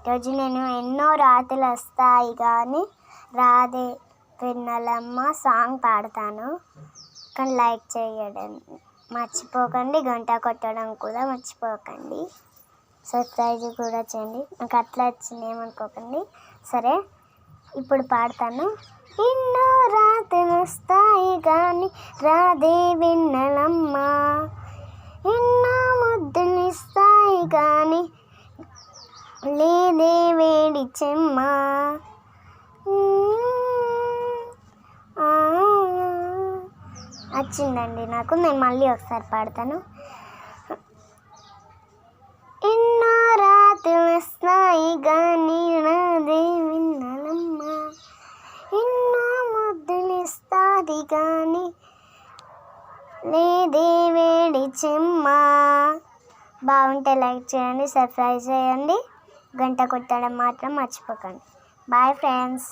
ఈరోజు నేను ఎన్నో రాత్రులు వస్తాయి కానీ రాదే వెన్నెలమ్మ సాంగ్ పాడతాను. కానీ లైక్ చేయడం మర్చిపోకండి, గంట కొట్టడం కూడా మర్చిపోకండి, సబ్స్క్రైబ్ కూడా చేయండి. నాకు అట్లా వచ్చింది ఏమనుకోకండి. సరే, ఇప్పుడు పాడతాను. ఎన్నో రాత్రులు వస్తాయి కానీ రాదే వెన్నెలమ్మ, ఎన్నో ముద్దులు ఇస్తాయి కానీ లేదే వేడి చెమ్మ, వచ్చిందండి నాకు. నేను మళ్ళీ ఒకసారి పాడతాను. ఎన్నో రాత్రులు వస్తాయి కానీ రాదే వెన్నెలమ్మ, ఎన్నో ముద్దులు ఇస్తాది కానీ లేదే వేడి చెమ్మ. బాగుంటే లైక్ చేయండి, సబ్స్క్రైబ్ చేయండి, గంట కొట్టడం మాత్రం మర్చిపోకండి. Bye friends.